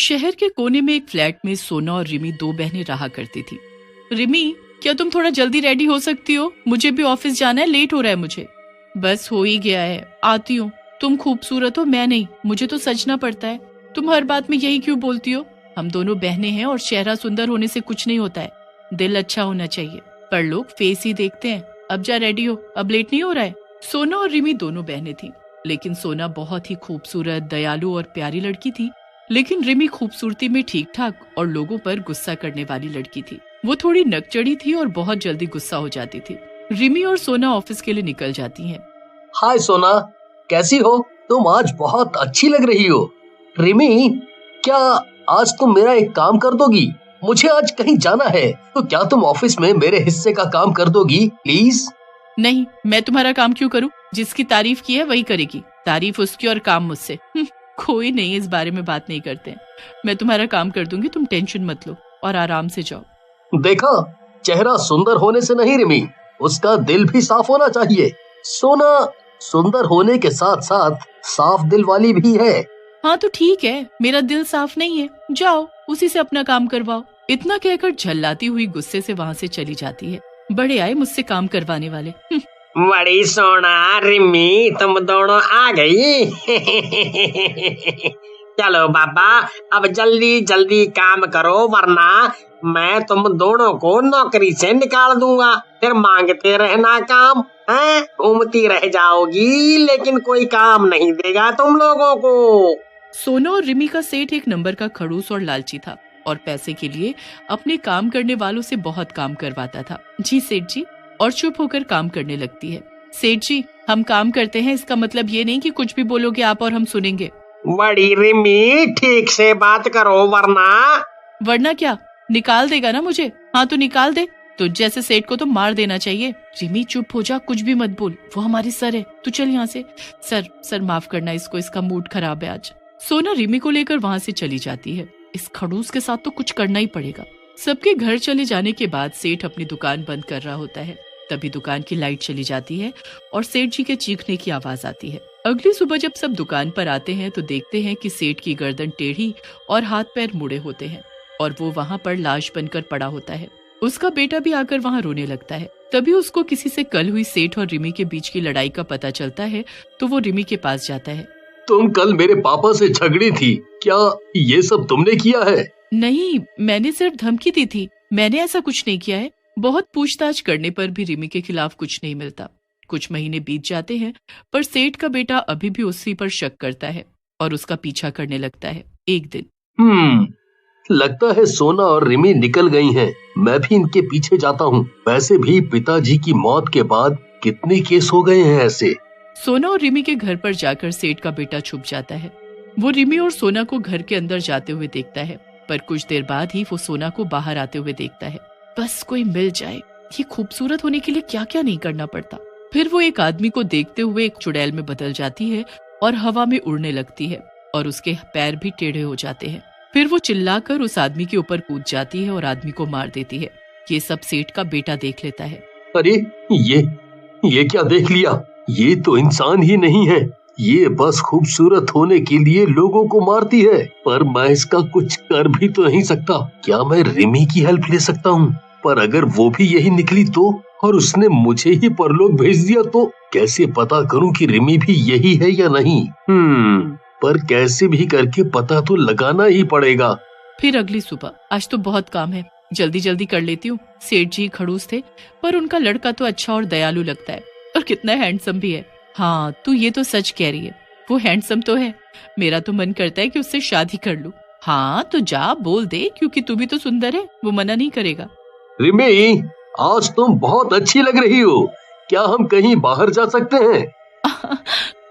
शहर के कोने में एक फ्लैट में सोना और रिमी दो बहनें रहा करती थी। रिमी, क्या तुम थोड़ा जल्दी रेडी हो सकती हो? मुझे भी ऑफिस जाना है, लेट हो रहा है मुझे। बस हो ही गया है, आती हूँ। तुम खूबसूरत हो, मैं नहीं, मुझे तो सजना पड़ता है। तुम हर बात में यही क्यों बोलती हो? हम दोनों बहनें हैं और चेहरा सुंदर होने से कुछ नहीं होता है, दिल अच्छा होना चाहिए। पर लोग फेस ही देखते हैं। अब जा रेडी हो, अब लेट नहीं हो रहा है। सोना और रिमी दोनों बहनें थी, लेकिन सोना बहुत ही खूबसूरत, दयालु और प्यारी लड़की थी। लेकिन रिमी खूबसूरती में ठीक ठाक और लोगों पर गुस्सा करने वाली लड़की थी। वो थोड़ी नकचढ़ी थी और बहुत जल्दी गुस्सा हो जाती थी। रिमी और सोना ऑफिस के लिए निकल जाती हैं। हाय सोना, कैसी हो? तुम आज बहुत अच्छी लग रही हो। रिमी, क्या आज तुम मेरा एक काम कर दोगी? मुझे आज कहीं जाना है, तो क्या तुम ऑफिस में मेरे हिस्से का काम कर दोगी प्लीज? नहीं, मैं तुम्हारा काम क्यों करूं? जिसकी तारीफ की है वही करेगी। तारीफ उसकी और काम मुझसे। कोई नहीं, इस बारे में बात नहीं करते। मैं तुम्हारा काम कर दूंगी, तुम टेंशन मत लो और आराम से जाओ। देखा, चेहरा सुंदर होने से नहीं रिमी, उसका दिल भी साफ होना चाहिए। सोना सुंदर होने के साथ साथ साफ दिल वाली भी है। हाँ तो ठीक है, मेरा दिल साफ नहीं है, जाओ उसी से अपना काम करवाओ। इतना कहकर झल्लाती हुई गुस्से से वहाँ से चली जाती है। बड़े आए मुझसे काम करवाने वाले। बड़ी सोना, रिमी, तुम दोनों आ गई। चलो बाबा, अब जल्दी जल्दी काम करो, वरना मैं तुम दोनों को नौकरी से निकाल दूंगा। फिर मांगते रहना काम, हैं? घूमती रह जाओगी, लेकिन कोई काम नहीं देगा तुम लोगों को। सोना और रिमी का सेठ एक नंबर का खड़ूस और लालची था और पैसे के लिए अपने काम करने वालों से बहुत काम करवाता था। जी सेठ जी, और चुप होकर काम करने लगती है। सेठ जी, हम काम करते हैं, इसका मतलब ये नहीं कि कुछ भी बोलोगे आप और हम सुनेंगे। बड़ी रिमी, ठीक से बात करो, वरना क्या, निकाल देगा ना मुझे? हाँ तो निकाल दे। तो जैसे सेठ को तो मार देना चाहिए। रिमी चुप हो जा, कुछ भी मत बोल, वो हमारी सर है, तू चल यहाँ से। सर माफ करना इसको, इसका मूड खराब है आज। सोना रिमी को लेकर वहाँ से चली जाती है। इस खड़ूस के साथ तो कुछ करना ही पड़ेगा। सबके घर चले जाने के बाद सेठ अपनी दुकान बंद कर रहा होता है। तभी दुकान की लाइट चली जाती है और सेठ जी के चीखने की आवाज आती है। अगली सुबह जब सब दुकान पर आते हैं तो देखते हैं कि सेठ की गर्दन टेढ़ी और हाथ पैर मुड़े होते हैं और वो वहाँ पर लाश बनकर पड़ा होता है। उसका बेटा भी आकर वहाँ रोने लगता है। तभी उसको किसी से कल हुई सेठ और रिमी के बीच की लड़ाई का पता चलता है, तो वो रिमी के पास जाता है। तुम कल मेरे पापा से झगड़ी थी, क्या ये सब तुमने किया है? नहीं, मैंने सिर्फ धमकी दी थी, मैंने ऐसा कुछ नहीं किया है। बहुत पूछताछ करने पर भी रिमी के खिलाफ कुछ नहीं मिलता। कुछ महीने बीत जाते हैं, पर सेठ का बेटा अभी भी उसी पर शक करता है और उसका पीछा करने लगता है। एक दिन लगता है सोना और रिमी निकल गई हैं। मैं भी इनके पीछे जाता हूँ। वैसे भी पिताजी की मौत के बाद कितने केस हो गए हैं ऐसे। सोना और रिमी के घर पर जाकर सेठ का बेटा छुप जाता है। वो रिमी और सोना को घर के अंदर जाते हुए देखता है, पर कुछ देर बाद ही वो सोना को बाहर आते हुए देखता है। बस कोई मिल जाए, ये खूबसूरत होने के लिए क्या क्या नहीं करना पड़ता। फिर वो एक आदमी को देखते हुए एक चुड़ैल में बदल जाती है और हवा में उड़ने लगती है और उसके पैर भी टेढ़े हो जाते हैं। फिर वो चिल्लाकर उस आदमी के ऊपर कूद जाती है और आदमी को मार देती है। ये सब सेठ का बेटा देख लेता है। अरे ये क्या देख लिया? ये तो इंसान ही नहीं है, ये बस खूबसूरत होने के लिए लोगों को मारती है। पर मैं इसका कुछ कर भी तो नहीं सकता। क्या मैं रिमी की हेल्प ले सकता हूँ? पर अगर वो भी यही निकली तो, और उसने मुझे ही परलोक भेज दिया तो कैसे पता करूँ कि रिमी भी यही है या नहीं? पर कैसे भी करके पता तो लगाना ही पड़ेगा। फिर अगली सुबह, आज तो बहुत काम है, जल्दी जल्दी कर लेती हूँ। सेठ जी खड़ूस थे, पर उनका लड़का तो अच्छा और दयालु लगता है और कितना हैंडसम भी है। हाँ, तू ये तो सच कह रही है, वो हैंडसम तो है। मेरा तो मन करता है कि उससे शादी कर लूं। हाँ तो जा बोल दे, क्योंकि तू भी तो सुंदर है, वो मना नहीं करेगा। रिमी, आज तुम बहुत अच्छी लग रही हो। क्या हम कहीं बाहर जा सकते हैं?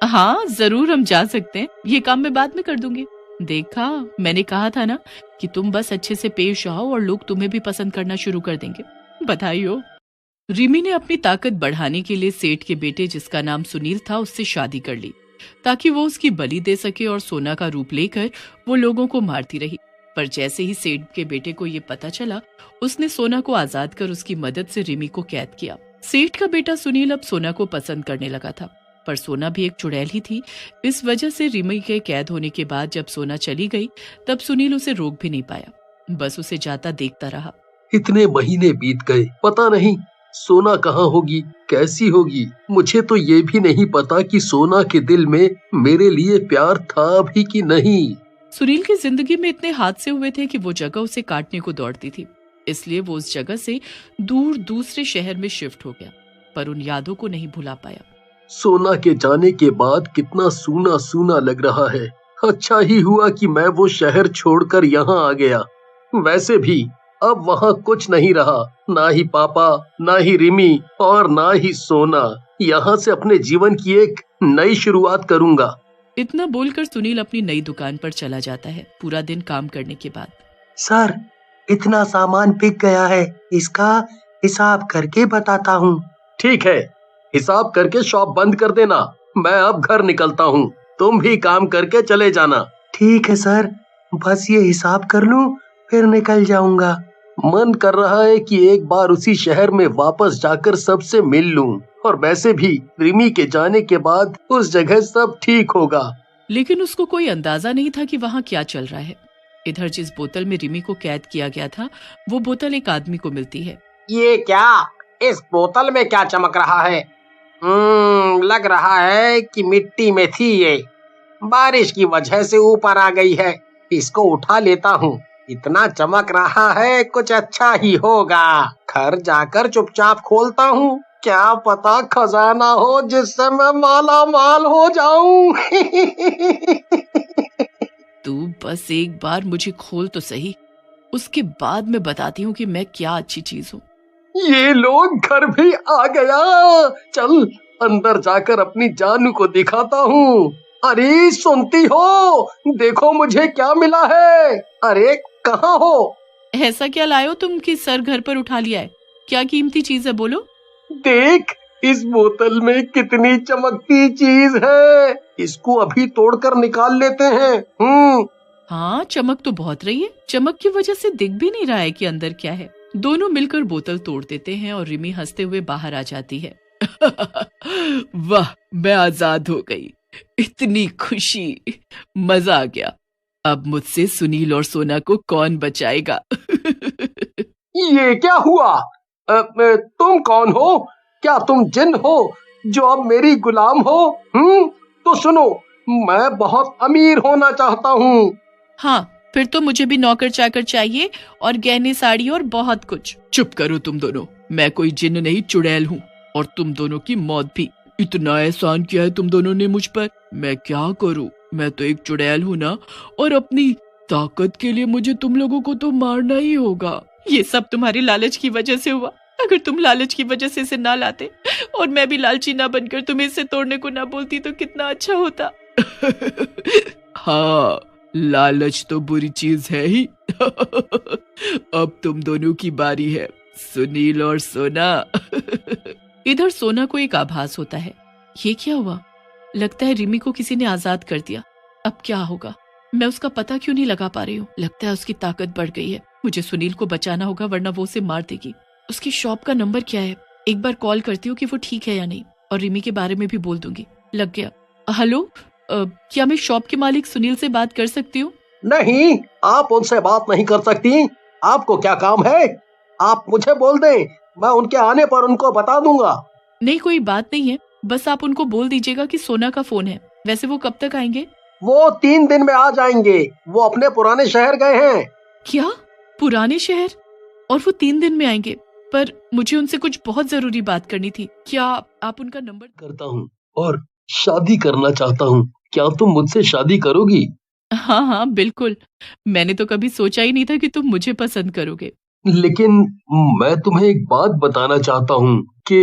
हाँ जरूर, हम जा सकते हैं। ये काम मैं बाद में कर दूंगी। देखा, मैंने कहा था ना कि तुम बस अच्छे से पेश आओ और लोग तुम्हें भी पसंद करना शुरू कर देंगे। बधाई हो। रिमी ने अपनी ताकत बढ़ाने के लिए सेठ के बेटे, जिसका नाम सुनील था, उससे शादी कर ली ताकि वो उसकी बलि दे सके और सोना का रूप लेकर वो लोगों को मारती रही। पर जैसे ही सेठ के बेटे को ये पता चला, उसने सोना को आजाद कर उसकी मदद से रिमी को कैद किया। सेठ का बेटा सुनील अब सोना को पसंद करने लगा था पर सोना भी एक चुड़ैल ही थी। इस वजह से रिमी के कैद होने के बाद जब सोना चली गई तब सुनील उसे रोक भी नहीं पाया, बस उसे जाता देखता रहा। इतने महीने बीत गए, पता नहीं सोना कहाँ होगी, कैसी होगी। मुझे तो ये भी नहीं पता कि सोना के दिल में मेरे लिए प्यार था भी कि नहीं। सुनील की जिंदगी में इतने हादसे हुए थे कि वो जगह उसे काटने को दौड़ती थी, इसलिए वो उस जगह से दूर दूसरे शहर में शिफ्ट हो गया, पर उन यादों को नहीं भुला पाया। सोना के जाने के बाद कितना सूना सूना लग रहा है। अच्छा ही हुआ कि मैं वो शहर छोड़कर यहाँ आ गया। वैसे भी अब वहाँ कुछ नहीं रहा, ना ही पापा, ना ही रिमी और ना ही सोना। यहाँ से अपने जीवन की एक नई शुरुआत करूँगा। इतना बोलकर सुनील अपनी नई दुकान पर चला जाता है। पूरा दिन काम करने के बाद, सर, इतना सामान बिक गया है, इसका हिसाब करके बताता हूँ। ठीक है, हिसाब करके शॉप बंद कर देना। मैं अब घर निकलता हूँ, तुम भी काम करके चले जाना। ठीक है सर, बस ये हिसाब कर लूं फिर निकल जाऊंगा। मन कर रहा है कि एक बार उसी शहर में वापस जाकर सबसे मिल लूं, और वैसे भी रिमी के जाने के बाद उस जगह सब ठीक होगा। लेकिन उसको कोई अंदाजा नहीं था कि वहाँ क्या चल रहा है। इधर जिस बोतल में रिमी को कैद किया गया था वो बोतल एक आदमी को मिलती है। ये क्या, इस बोतल में क्या चमक रहा है? लग रहा है कि मिट्टी में थी ये, बारिश की वजह से ऊपर आ गई है। इसको उठा लेता हूँ, इतना चमक रहा है कुछ अच्छा ही होगा। घर जाकर चुपचाप खोलता हूँ, क्या पता खजाना हो जिससे मैं माला माल हो जाऊं। तू बस एक बार मुझे खोल तो सही, उसके बाद मैं बताती हूँ कि मैं क्या अच्छी चीज हूँ। ये लोग घर भी आ गया। चल अंदर जाकर अपनी जानू को दिखाता हूँ। अरे सुनती हो, देखो मुझे क्या मिला है। अरे कहाँ हो? ऐसा क्या लाए हो तुम कि सर घर पर उठा लिया है? क्या कीमती चीज है, बोलो। देख, इस बोतल में कितनी चमकती चीज है। इसको अभी तोड़कर निकाल लेते हैं। हाँ, चमक तो बहुत रही है। चमक की वजह से दिख भी नहीं रहा है कि अंदर क्या है। दोनों मिलकर बोतल तोड़ देते हैं और रिमी हंसते हुए बाहर आ जाती है। वाह, मैं आजाद हो गई, इतनी खुशी, मजा आ गया। अब मुझसे सुनील और सोना को कौन बचाएगा? ये क्या हुआ? तुम कौन हो? क्या तुम जिन हो जो अब मेरी गुलाम हो? तो सुनो, मैं बहुत अमीर होना चाहता हूँ। हाँ, फिर तो मुझे भी नौकर चाकर चाहिए और गहने साड़ी और बहुत कुछ। चुप करो तुम दोनों, मैं कोई जिन्न नहीं, चुड़ैल हूँ, और तुम दोनों की मौत भी। इतना एहसान किया है तुम दोनों ने मुझ पर, मैं क्या करूँ? मैं तो एक चुड़ैल हूँ ना, और अपनी ताकत के लिए मुझे तुम लोगों को तो मारना ही होगा। ये सब तुम्हारी लालच की वजह से हुआ। अगर तुम लालच की वजह से इसे ना लाते और मैं भी लालची ना बनकर तुम्हें इसे तोड़ने को ना बोलती तो कितना अच्छा होता। हाँ, लालच तो बुरी चीज है ही। अब तुम दोनों की बारी है, सुनील और सोना। इधर सोना को एक आभास होता है। ये क्या हुआ? लगता है रिमी को किसी ने आजाद कर दिया। अब क्या होगा? मैं उसका पता क्यों नहीं लगा पा रही हूँ? लगता है उसकी ताकत बढ़ गई है। मुझे सुनील को बचाना होगा वरना वो उसे मार देगी। उसकी शॉप का नंबर क्या है? एक बार कॉल करती हूँ कि वो ठीक है या नहीं, और रिमी के बारे में भी बोल दूंगी। लग गया। हेलो, क्या मैं शॉप के मालिक सुनील से बात कर सकती हूँ? नहीं, आप उनसे बात नहीं कर सकती। आपको क्या काम है? आप मुझे बोल दें, मैं उनके आने पर उनको बता दूंगा। नहीं, कोई बात नहीं है, बस आप उनको बोल दीजिएगा कि सोना का फोन है। वैसे वो कब तक आएंगे? वो 3 दिन में आ जाएंगे। वो अपने पुराने शहर गए हैं। क्या? पुराने शहर? और वो 3 दिन में आएंगे? पर मुझे उनसे कुछ बहुत जरूरी बात करनी थी। क्या आप उनका नंबर? करता हूँ और शादी करना चाहता हूँ। क्या तुम मुझसे शादी करोगी? हाँ हाँ, बिल्कुल। मैंने तो कभी सोचा ही नहीं था कि तुम मुझे पसंद करोगे। लेकिन मैं तुम्हें एक बात बताना चाहता हूँ कि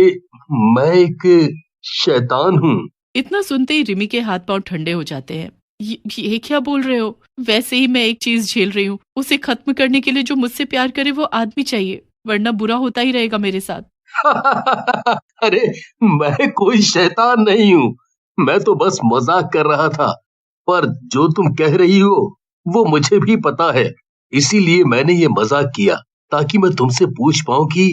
मैं एक शैतान हूँ। इतना सुनते ही रिमी के हाथ पांव ठंडे हो जाते हैं। ये क्या बोल रहे हो? वैसे ही मैं एक चीज झेल रही हूँ। उसे खत्म करने के लिए जो मुझसे प्यार करे वो आदमी चाहिए, वरना बुरा होता ही रहेगा मेरे साथ। अरे, मैं कोई शैतान नहीं हूँ। मैं तो बस मजाक कर रहा था। पर जो तुम कह रही हो वो मुझे भी पता है। इसीलिए मैंने ये मजाक किया ताकि मैं तुमसे पूछ पाऊं कि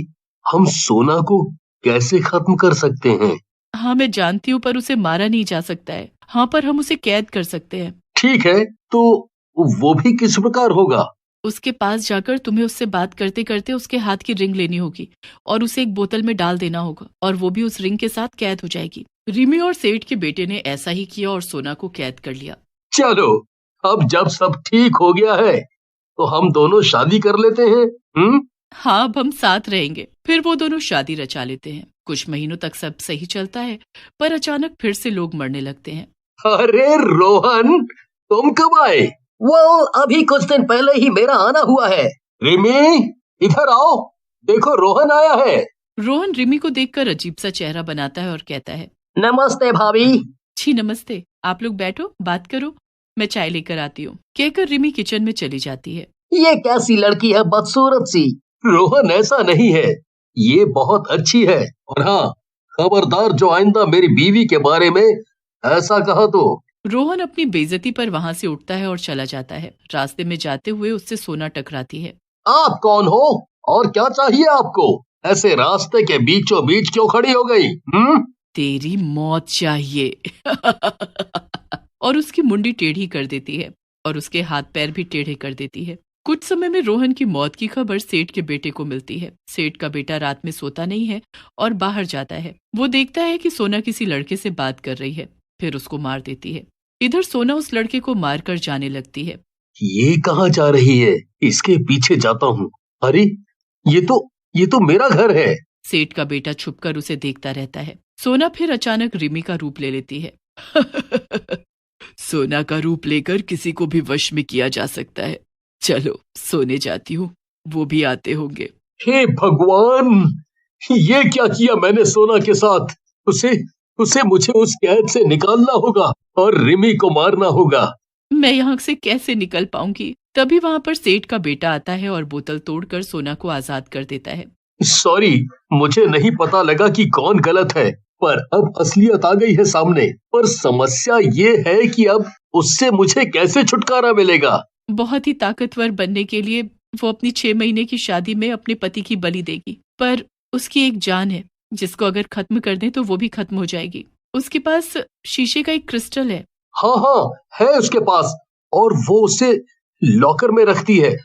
हम सोना को कैसे खत्म कर सकते हैं। हाँ मैं जानती हूँ, पर उसे मारा नहीं जा सकता है। हाँ, पर हम उसे कैद कर सकते हैं। ठीक है, तो वो भी किस प्रकार होगा? उसके पास जाकर तुम्हें उससे बात करते करते उसके हाथ की रिंग लेनी होगी और उसे एक बोतल में डाल देना होगा, और वो भी उस रिंग के साथ कैद हो जाएगी। रिमी और सेठ के बेटे ने ऐसा ही किया और सोना को कैद कर लिया। चलो, अब जब सब ठीक हो गया है तो हम दोनों शादी कर लेते हैं। हाँ, अब हम साथ रहेंगे। फिर वो दोनों शादी रचा लेते हैं। कुछ महीनों तक सब सही चलता है, पर अचानक फिर से लोग मरने लगते हैं। अरे रोहन, तुम कब आए? वो अभी कुछ दिन पहले ही मेरा आना हुआ है। रिमी, इधर आओ, देखो रोहन आया है। रोहन रिमी को देखकर अजीब सा चेहरा बनाता है और कहता है, नमस्ते भाभी। जी नमस्ते, आप लोग बैठो, बात करो, मैं चाय लेकर आती हूँ। कहकर रिमी किचन में चली जाती है। ये कैसी लड़की है, बदसूरत सी। रोहन, ऐसा नहीं है, ये बहुत अच्छी है। और हाँ, खबरदार जो आइंदा मेरी बीवी के बारे में ऐसा कहा तो। रोहन अपनी बेइज्जती पर वहाँ से उठता है और चला जाता है। रास्ते में जाते हुए उससे सोना टकराती है। आप कौन हो और क्या चाहिए आपको? ऐसे रास्ते के बीचों बीच क्यों खड़ी हो गई? तेरी मौत चाहिए। और उसकी मुंडी टेढ़ी कर देती है और उसके हाथ पैर भी टेढ़े कर देती है। कुछ समय में रोहन की मौत की खबर सेठ के बेटे को मिलती है। सेठ का बेटा रात में सोता नहीं है और बाहर जाता है। वो देखता है कि सोना किसी लड़के से बात कर रही है, फिर उसको मार देती है। इधर सोना उस लड़के को मारकर जाने लगती है। ये कहाँ जा रही है? इसके पीछे जाता हूँ। अरे, ये तो मेरा घर है। सेठ का बेटा छुपकर उसे देखता रहता है। सोना फिर अचानक रिमी का रूप ले लेती है। सोना का रूप लेकर किसी को भी वश में किया जा सकता है। चलो सोने जाती हूँ, वो भी आते होंगे। हे भगवान, ये क्या किया मैंने सोना के साथ? उसे मुझे उस कैद से निकालना होगा और रिमी को मारना होगा। मैं यहाँ से कैसे निकल पाऊंगी? तभी वहाँ पर सेठ का बेटा आता है और बोतल तोड़कर सोना को आजाद कर देता है। सॉरी, मुझे नहीं पता लगा कि कौन गलत है, पर अब असलियत आ गई है सामने। पर समस्या ये है कि अब उससे मुझे कैसे छुटकारा मिलेगा? बहुत ही ताकतवर बनने के लिए वो अपनी 6 महीने की शादी में अपने पति की बलि देगी, पर उसकी एक जान है जिसको अगर खत्म कर दें तो वो भी खत्म हो जाएगी। उसके पास शीशे का एक क्रिस्टल है। हाँ, है उसके पास, और वो उसे लॉकर में रखती है।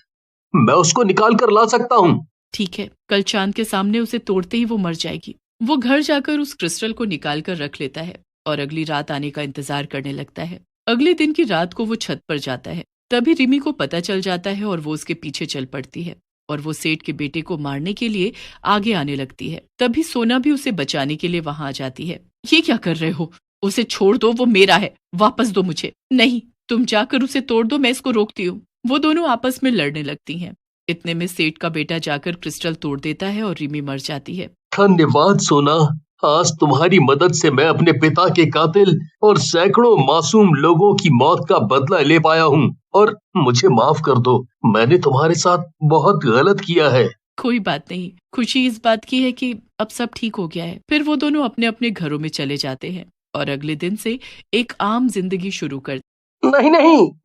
मैं उसको निकाल कर ला सकता हूँ। ठीक है, कल चांद के सामने उसे तोड़ते ही वो मर जाएगी। वो घर जाकर उस क्रिस्टल को निकाल कर रख लेता है और अगली रात आने का इंतजार करने लगता है। अगले दिन की रात को वो छत पर जाता है। तभी रिमी को पता चल जाता है और वो उसके पीछे चल पड़ती है और वो सेठ के बेटे को मारने के लिए आगे आने लगती है। तभी सोना भी उसे बचाने के लिए वहां आ जाती है। ये क्या कर रहे हो? उसे छोड़ दो, वो मेरा है, वापस दो मुझे। नहीं, तुम जाकर उसे तोड़ दो, मैं इसको रोकती हूँ। वो दोनों आपस में लड़ने लगती हैं। इतने में सेठ का बेटा जाकर क्रिस्टल तोड़ देता है और रिमी मर जाती है। धन्यवाद सोना, आज तुम्हारी मदद से मैं अपने पिता के कातिल और सैकड़ों मासूम लोगों की मौत का बदला ले पाया हूँ, और मुझे माफ कर दो, मैंने तुम्हारे साथ बहुत गलत किया है। कोई बात नहीं, खुशी इस बात की है कि अब सब ठीक हो गया है। फिर वो दोनों अपने अपने घरों में चले जाते हैं और अगले दिन से एक आम जिंदगी शुरू कर। नहीं,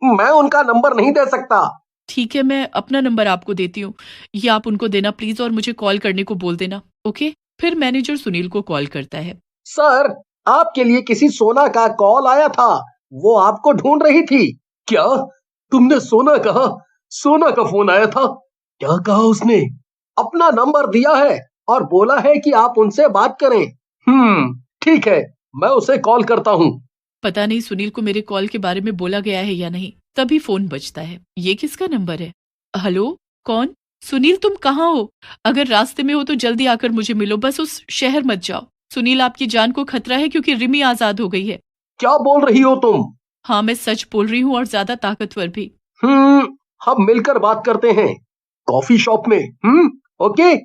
मैं उनका नंबर नहीं दे सकता। ठीक है, मैं अपना नंबर आपको देती हूँ, ये आप उनको देना प्लीज और मुझे कॉल करने को बोल देना, ओके? फिर मैनेजर सुनील को कॉल करता है। सर, आपके लिए किसी सोना का कॉल आया था, वो आपको ढूंढ रही थी। क्या तुमने सोना कहा? सोना का फोन आया था? क्या कहा उसने? अपना नंबर दिया है और बोला है कि आप उनसे बात करें। ठीक है, मैं उसे कॉल करता हूँ। पता नहीं सुनील को मेरे कॉल के बारे में बोला गया है या नहीं। तभी फोन बजता है। ये किसका नंबर है? हेलो, कौन? सुनील, तुम कहाँ हो? अगर रास्ते में हो तो जल्दी आकर मुझे मिलो, बस उस शहर मत जाओ। सुनील, आपकी जान को खतरा है क्योंकि रिमी आजाद हो गई है। क्या बोल रही हो तुम? हाँ, मैं सच बोल रही हूँ और ज्यादा ताकतवर भी। हम मिलकर बात करते हैं कॉफी शॉप में। ओके,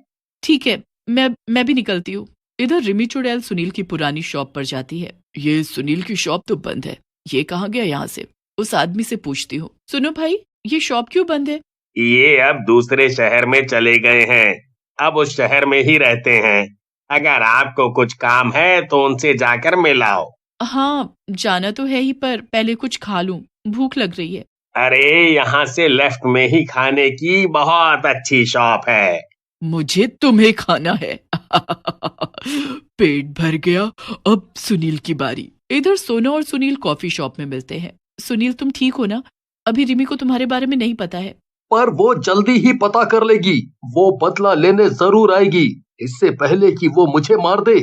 ठीक है, मैं भी निकलती हूँ। इधर रिमी चुड़ैल सुनील की पुरानी शॉप पर जाती है। ये सुनील की शॉप तो बंद है, ये कहाँ गया यहाँ से? उस आदमी से पूछती हूँ, सुनो भाई, ये शॉप क्यों बंद है? ये अब दूसरे शहर में चले गए हैं, अब उस शहर में ही रहते हैं। अगर आपको कुछ काम है तो उनसे जाकर मिलाओ। हाँ, जाना तो है ही, पर पहले कुछ खा लूं, भूख लग रही है। अरे, यहाँ से लेफ्ट में ही खाने की बहुत अच्छी शॉप है। मुझे तुम्हें खाना है। पेट भर गया, अब सुनील की बारी। इधर सोना और सुनील कॉफी शॉप में मिलते हैं। सुनील, तुम ठीक हो ना? अभी रिमी को तुम्हारे बारे में नहीं पता है। पर वो जल्दी ही पता कर लेगी। वो बदला लेने जरूर आएगी, इससे पहले कि वो मुझे मार दे।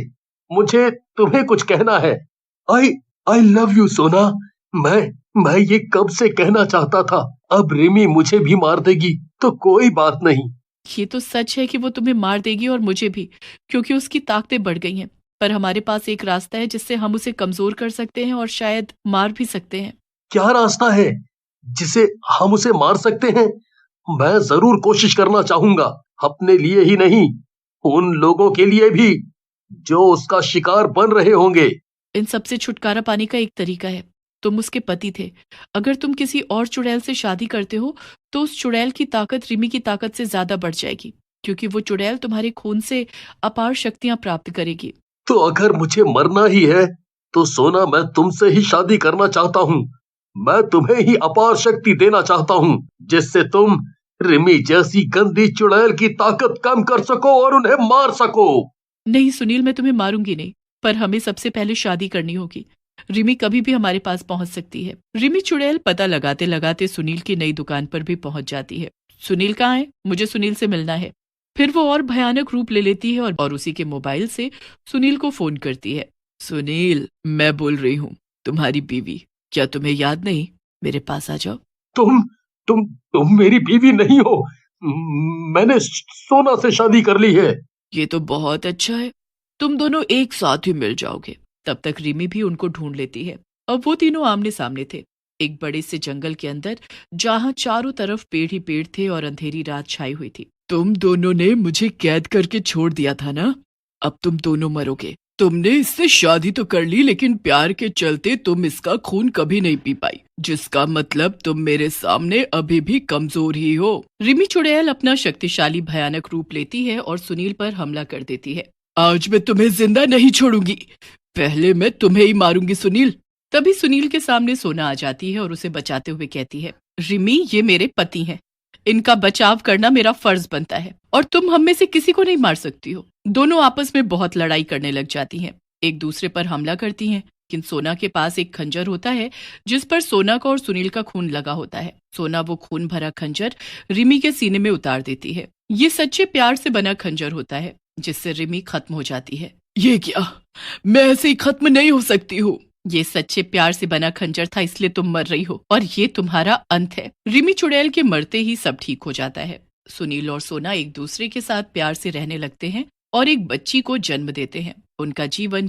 मुझे तुम्हें कुछ कहना है। आई आई लव यू सोना। मैं ये कब से कहना चाहता था। अब रिमी मुझे भी मार देगी तो कोई बात नहीं। ये तो सच है कि वो तुम्हें मार देगी और मुझे भी, क्योंकि उसकी ताकतें बढ़ गई हैं। पर हमारे पास एक रास्ता है जिससे हम उसे कमजोर कर सकते हैं और शायद मार भी सकते हैं। क्या रास्ता है जिसे हम उसे मार सकते हैं? मैं जरूर कोशिश करना चाहूंगा, अपने लिए ही नहीं, उन लोगों के लिए भी जो उसका शिकार बन रहे होंगे। इन सबसे छुटकारा पाने का एक तरीका है। तुम उसके पति थे। अगर तुम किसी और चुड़ैल से शादी करते हो तो उस चुड़ैल की ताकत रिमी की ताकत से ज्यादा बढ़ जाएगी, क्योंकि वो चुड़ैल तुम्हारे खून से अपार शक्तियां प्राप्त करेगी। तो अगर मुझे मरना ही है तो सोना, मैं तुमसे ही शादी करना चाहता हूँ। मैं तुम्हें ही अपार शक्ति देना चाहता हूँ, जिससे तुम रिमी जैसी गंदी चुड़ैल की ताकत कम कर सको और उन्हें मार सको। नहीं सुनील, मैं तुम्हें मारूंगी नहीं, पर हमें सबसे पहले शादी करनी होगी। रिमी कभी भी हमारे पास पहुंच सकती है। रिमी चुड़ैल पता लगाते लगाते सुनील की नई दुकान पर भी पहुंच जाती है। सुनील कहाँ है? मुझे सुनील से मिलना है। फिर वो और भयानक रूप ले लेती है और उसी के मोबाइल से सुनील को फोन करती है। सुनील, मैं बोल रही हूँ, तुम्हारी बीवी। क्या तुम्हें याद नहीं? मेरे पास आ जाओ। तुम मेरी बीवी नहीं हो। मैंने सोना से शादी कर ली है। ये तो बहुत अच्छा है, तुम दोनों एक साथ ही मिल जाओगे। तब तक रिमी भी उनको ढूंढ लेती है। अब वो तीनों आमने सामने थे, एक बड़े से जंगल के अंदर, जहां चारों तरफ पेड़ ही पेड़ थे और अंधेरी रात छाई हुई थी। तुम दोनों ने मुझे कैद करके छोड़ दिया था ना, अब तुम दोनों मरोगे। तुमने इससे शादी तो कर ली, लेकिन प्यार के चलते तुम इसका खून कभी नहीं पी पाई, जिसका मतलब तुम मेरे सामने अभी भी कमजोर ही हो। रिमी चुड़ैल अपना शक्तिशाली भयानक रूप लेती है और सुनील पर हमला कर देती है। आज मैं तुम्हें जिंदा नहीं छोड़ूंगी, पहले मैं तुम्हें ही मारूंगी सुनील। तभी सुनील के सामने सोना आ जाती है और उसे बचाते हुए कहती है, रिमी, ये मेरे पति हैं, इनका बचाव करना मेरा फर्ज बनता है और तुम हम में से किसी को नहीं मार सकती हो। दोनों आपस में बहुत लड़ाई करने लग जाती हैं, एक दूसरे पर हमला करती हैं। लेकिन सोना के पास एक खंजर होता है जिस पर सोना का और सुनील का खून लगा होता है। सोना वो खून भरा खंजर रिमी के सीने में उतार देती है। ये सच्चे प्यार से बना खंजर होता है जिससे रिमी खत्म हो जाती है। ये क्या? मैं ऐसे ही खत्म नहीं हो सकती हूँ। ये सच्चे प्यार से बना खंजर था, इसलिए तुम मर रही हो और ये तुम्हारा अंत है। रिमी चुड़ैल के मरते ही सब ठीक हो जाता है। सुनील और सोना एक दूसरे के साथ प्यार से रहने लगते हैं और एक बच्ची को जन्म देते हैं। उनका जीवन